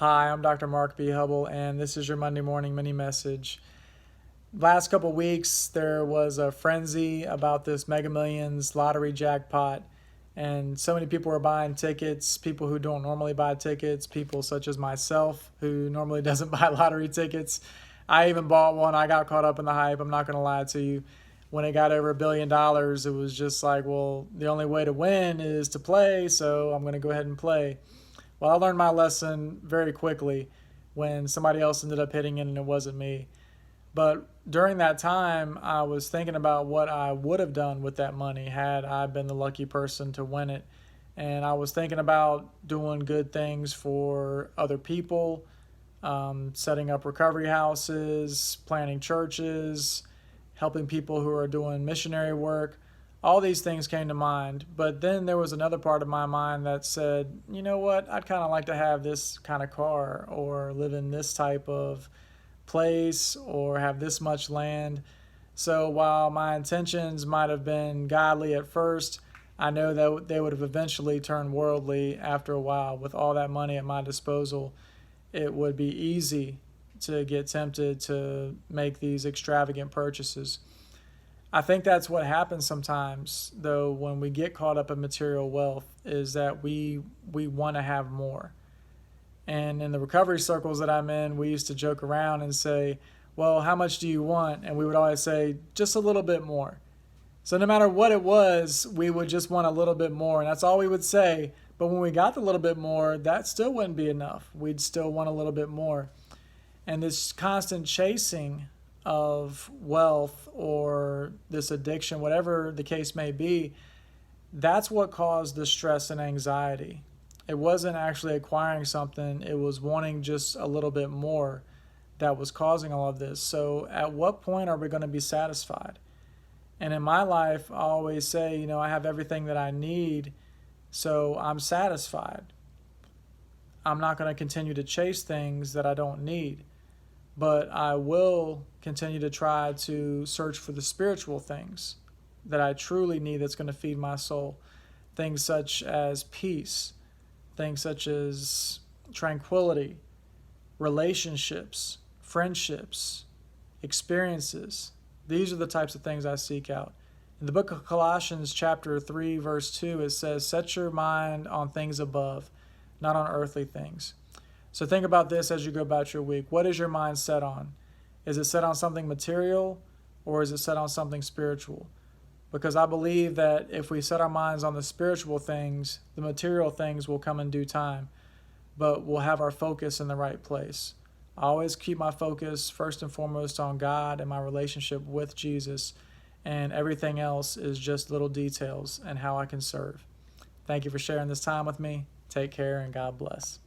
Hi, I'm Dr. Mark B. Hubble, and this is your Monday morning mini message. Last couple weeks, there was a frenzy about this Mega Millions lottery jackpot, and so many people were buying tickets, people who don't normally buy tickets, people such as myself who normally doesn't buy lottery tickets. I even bought one. I got caught up in the hype. I'm not going to lie to you. When it got over $1 billion, it was just like, well, the only way to win is to play, so I'm going to go ahead and play. Well, I learned my lesson very quickly when somebody else ended up hitting it and it wasn't me. But during that time, I was thinking about what I would have done with that money had I been the lucky person to win it. And I was thinking about doing good things for other people, setting up recovery houses, planting churches, helping people who are doing missionary work. All these things came to mind. But then there was another part of my mind that said, you know what, I'd kind of like to have this kind of car or live in this type of place or have this much land. So while my intentions might have been godly at first, I know that they would have eventually turned worldly after a while. With all that money at my disposal, it would be easy to get tempted to make these extravagant purchases. I think that's what happens sometimes, though, when we get caught up in material wealth, is that we want to have more. And in the recovery circles that I'm in, we used to joke around and say, well, how much do you want? And we would always say, just a little bit more. So no matter what it was, we would just want a little bit more. And that's all we would say. But when we got the little bit more, that still wouldn't be enough. We'd still want a little bit more. And this constant chasing of wealth or this addiction, whatever the case may be, that's what caused the stress and anxiety. It wasn't actually acquiring something, it was wanting just a little bit more that was causing all of this. So at what point are we going to be satisfied? And in my life, I always say, I have everything that I need, so I'm satisfied. I'm not going to continue to chase things that I don't need, but I will continue to try to search for the spiritual things that I truly need that's going to feed my soul. Things such as peace, things such as tranquility, relationships, friendships, experiences. These are the types of things I seek out. In the book of Colossians chapter 3, verse 2, it says, set your mind on things above, not on earthly things. So think about this as you go about your week. What is your mind set on? Is it set on something material or is it set on something spiritual? Because I believe that if we set our minds on the spiritual things, the material things will come in due time, but we'll have our focus in the right place. I always keep my focus first and foremost on God and my relationship with Jesus, and everything else is just little details and how I can serve. Thank you for sharing this time with me. Take care and God bless.